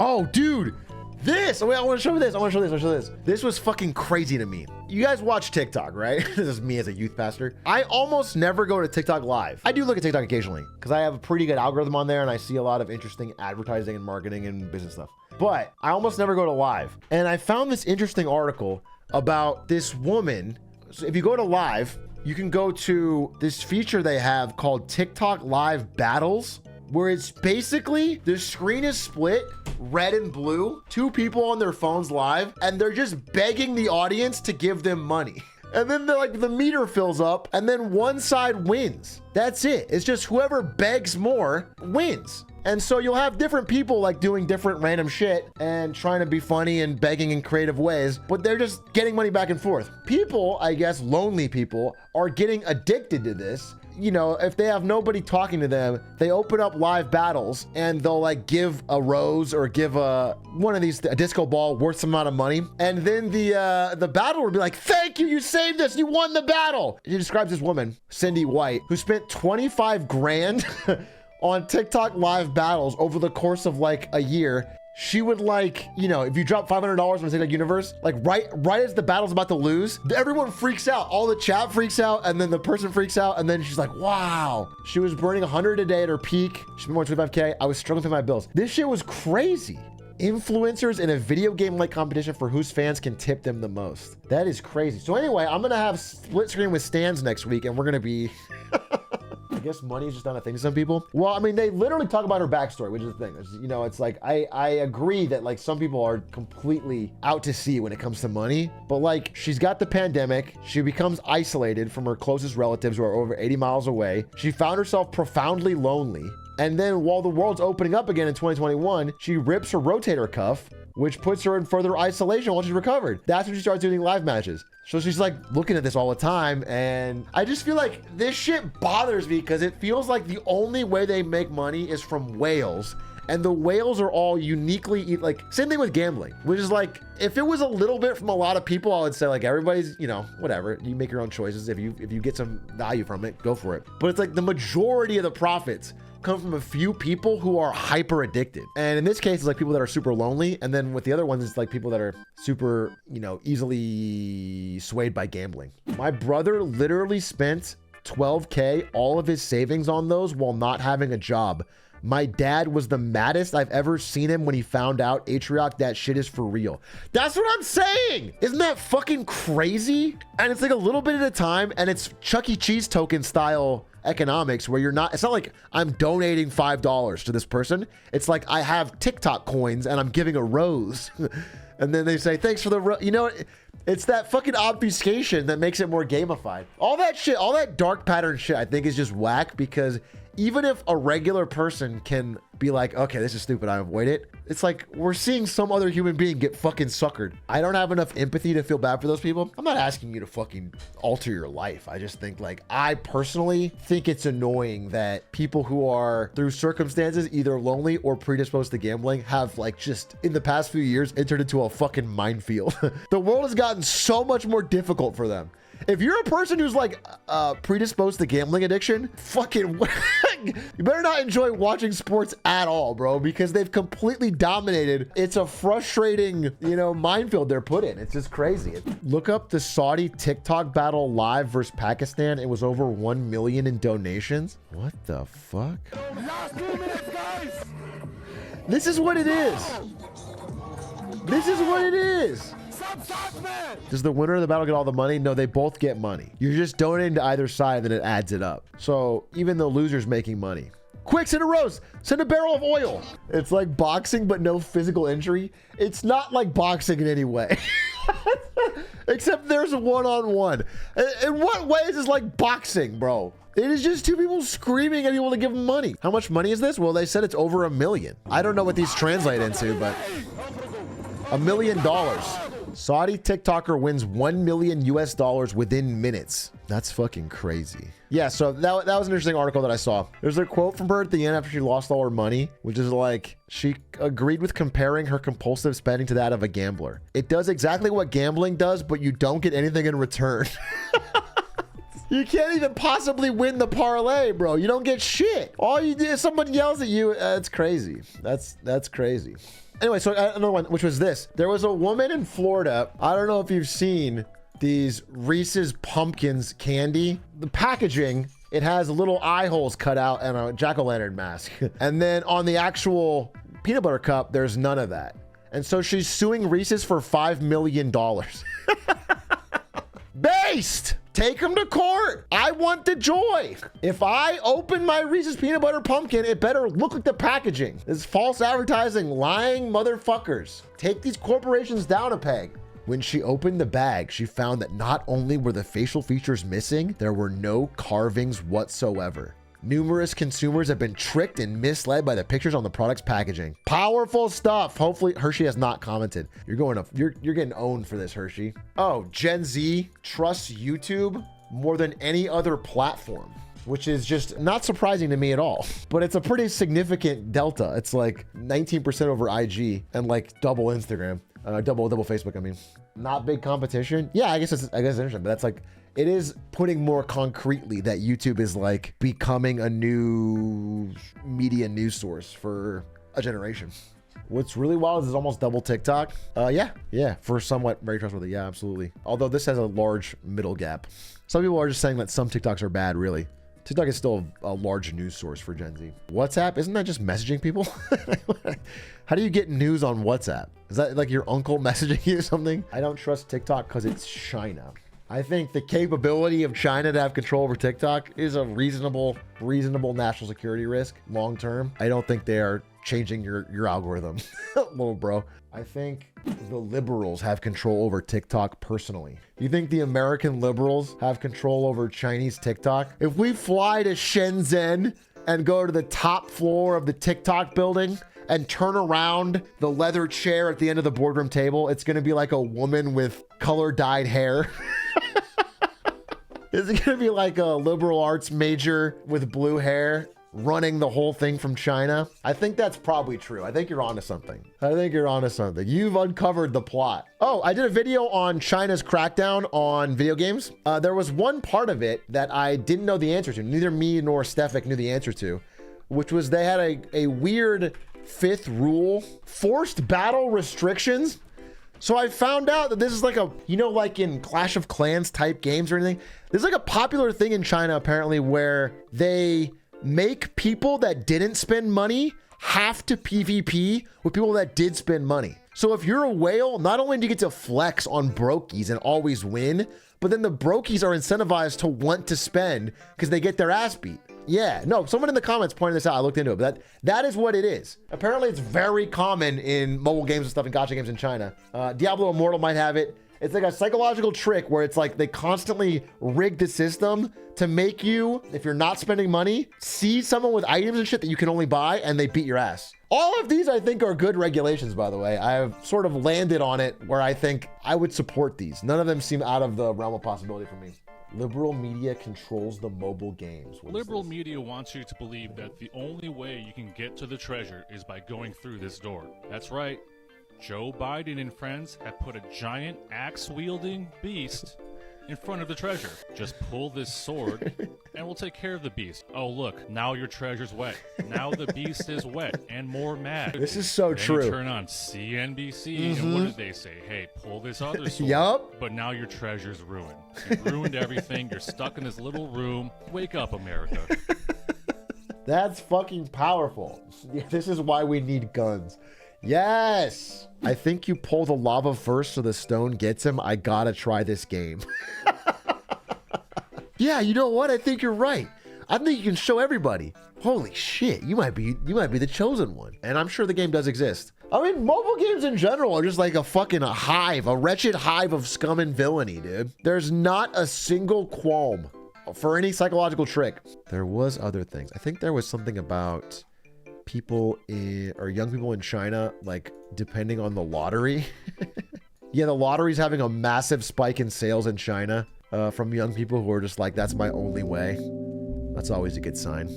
Oh, dude. This, wait, I want to show you this. I want to show this. I want to show this. This was fucking crazy to me. You guys watch TikTok, right? This is me as a youth pastor. I almost never go to TikTok live. I do look at TikTok occasionally because I have a pretty good algorithm on there and I see a lot of interesting advertising and marketing and business stuff. But I almost never go to live. And I found this interesting article about this woman. So if you go to live, you can go to this feature they have called TikTok Live Battles, where it's basically the screen is split red and blue, two people on their phones live, and they're just begging the audience to give them money. And then the meter fills up and then one side wins. That's it. It's just whoever begs more wins. And so you'll have different people like doing different random shit and trying to be funny and begging in creative ways, but they're just getting money back and forth. People, I guess, lonely people are getting addicted to this. You know, if they have nobody talking to them, they open up live battles and they'll like give a rose or give a disco ball worth some amount of money. And then the battle will be like, thank you, you saved us, you won the battle. He describes this woman, Cindy White, who spent 25 grand on TikTok live battles over the course of like a year. She would like, you know, if you drop $500 on the TikTok universe, like right as the battle's about to lose, everyone freaks out. All the chat freaks out, and then the person freaks out, and then she's like, wow. She was burning 100 a day at her peak. She spent more than 25K. I was struggling to pay my bills. This shit was crazy. Influencers in a video game-like competition for whose fans can tip them the most. That is crazy. So anyway, I'm gonna have split screen with Stans next week, and we're gonna be... I guess money is just not a thing to some people. Well, I mean, they literally talk about her backstory, which is the thing. You know, it's like, I agree that like some people are completely out to sea when it comes to money, but like she's got the pandemic. She becomes isolated from her closest relatives who are over 80 miles away. She found herself profoundly lonely. And then while the world's opening up again in 2021, she rips her rotator cuff, which puts her in further isolation while she's recovered. That's when she starts doing live matches. So she's like looking at this all the time. And I just feel like this shit bothers me because it feels like the only way they make money is from whales. And the whales are all uniquely, like, same thing with gambling, which is like, if it was a little bit from a lot of people, I would say like everybody's, you know, whatever, you make your own choices. If you get some value from it, go for it. But it's like the majority of the profits come from a few people who are hyper addicted. And in this case, it's like people that are super lonely. And then with the other ones, it's like people that are super, you know, easily swayed by gambling. My brother literally spent 12K, all of his savings on those while not having a job. My dad was the maddest I've ever seen him when he found out, Atrioc, that shit is for real. That's what I'm saying. Isn't that fucking crazy? And it's like a little bit at a time, and it's Chuck E. Cheese token style economics where you're not, it's not like I'm donating $5 to this person. It's like I have TikTok coins and I'm giving a rose. And then they say, thanks for the, you know, it's that fucking obfuscation that makes it more gamified. All that shit, all that dark pattern shit, I think is just whack, because even if a regular person can be like, okay, this is stupid, I avoid it. It's like we're seeing some other human being get fucking suckered. I don't have enough empathy to feel bad for those people. I'm not asking you to fucking alter your life. I just think like, I personally think it's annoying that people who are through circumstances either lonely or predisposed to gambling have like just in the past few years entered into a fucking minefield. The world has gotten so much more difficult for them. If you're a person who's like predisposed to gambling addiction, fucking you better not enjoy watching sports at all, bro, because they've completely dominated. It's a frustrating, you know, minefield they're put in. It's just crazy. Look up the Saudi TikTok battle live versus Pakistan. It was over 1 million in donations. What the fuck? Last 2 minutes, guys. This is what it is. This is what it is. Does the winner of the battle get all the money? No, they both get money. You're just donating to either side, and then it adds it up. So even the loser's making money. Quick, send a rose. Send a barrel of oil. It's like boxing, but no physical injury. It's not like boxing in any way. Except there's a one-on-one. In what way is this like boxing, bro? It is just two people screaming at people to give them money. How much money is this? Well, they said it's over 1 million. I don't know what these translate into, but $1 million. Saudi TikToker wins $1 million US within minutes. That's fucking crazy. Yeah, so that was an interesting article that I saw. There's a quote from her at the end after she lost all her money, which is like, she agreed with comparing her compulsive spending to that of a gambler. It does exactly what gambling does, but you don't get anything in return. You can't even possibly win the parlay, bro. You don't get shit. All you do is someone yells at you. It's crazy. That's crazy. Anyway, so another one, which was this. There was a woman in Florida. I don't know if you've seen these Reese's Pumpkins candy. The packaging, it has little eye holes cut out and a jack-o'-lantern mask. And then on the actual peanut butter cup, there's none of that. And so she's suing Reese's for $5 million. Based! Take him to court. I want the joy. If I open my Reese's peanut butter pumpkin, it better look like the packaging. This is false advertising, lying motherfuckers. Take these corporations down a peg. When she opened the bag, she found that not only were the facial features missing, there were no carvings whatsoever. Numerous consumers have been tricked and misled by the pictures on the product's packaging. Powerful stuff. Hopefully, Hershey has not commented. You're getting owned for this, Hershey. Oh, Gen Z trusts YouTube more than any other platform, which is just not surprising to me at all. But it's a pretty significant delta. It's like 19% over IG and like double Instagram, double Facebook. I mean, not big competition. Yeah, I guess it's interesting, but that's like, it is putting more concretely that YouTube is like becoming a new media news source for a generation. What's really wild is it's almost double TikTok. Yeah, for somewhat very trustworthy. Yeah, absolutely. Although this has a large middle gap. Some people are just saying that some TikToks are bad, really. TikTok is still a large news source for Gen Z. WhatsApp, isn't that just messaging people? How do you get news on WhatsApp? Is that like your uncle messaging you something? I don't trust TikTok because it's China. I think the capability of China to have control over TikTok is a reasonable national security risk long term. I don't think they are changing your algorithm, little bro. I think the liberals have control over TikTok personally. You think the American liberals have control over Chinese TikTok? If we fly to Shenzhen and go to the top floor of the TikTok building and turn around the leather chair at the end of the boardroom table, it's gonna be like a woman with color dyed hair. Is it gonna be like a liberal arts major with blue hair running the whole thing from China? I think that's probably true. I think you're onto something. You've uncovered the plot. Oh, I did a video on China's crackdown on video games. There was one part of it that I didn't know the answer to. Neither me nor Stefik knew the answer to, which was they had a weird fifth rule, forced battle restrictions. So I found out that this is like a, like in Clash of Clans type games or anything, there's like a popular thing in China apparently where they make people that didn't spend money have to PvP with people that did spend money. So if you're a whale, not only do you get to flex on brokies and always win, but then the brokies are incentivized to want to spend because they get their ass beat. Yeah, no, someone in the comments pointed this out. I looked into it, but that is what it is. Apparently, it's very common in mobile games and stuff and gacha games in China. Diablo Immortal might have it. It's like a psychological trick where it's like they constantly rig the system to make you, if you're not spending money, see someone with items and shit that you can only buy and they beat your ass. All of these, I think, are good regulations, by the way. I have sort of landed on it where I think I would support these. None of them seem out of the realm of possibility for me. Liberal media controls the mobile games. Liberal media wants you to believe that the only way you can get to the treasure is by going through this door. That's right. Joe Biden and friends have put a giant axe-wielding beast in front of the treasure. Just pull this sword and we'll take care of the beast. Oh, look, now your treasure's wet. Now the beast is wet and more mad. This is so then true. You turn on CNBC and what did they say? Hey, pull this other sword. Yup. But now your treasure's ruined. You've ruined everything. You're stuck in this little room. Wake up, America. That's fucking powerful. Yeah, this is why we need guns. Yes. I think you pull the lava first so the stone gets him. I gotta try this game. Yeah, you know what? I think you're right. I think you can show everybody. Holy shit, you might be the chosen one. And I'm sure the game does exist. I mean, mobile games in general are just like a fucking hive, a wretched hive of scum and villainy, dude. There's not a single qualm for any psychological trick. There was other things. I think there was something about people or young people in China, like depending on the lottery. Yeah, the lottery's having a massive spike in sales in China from young people who are just like, that's my only way. That's always a good sign.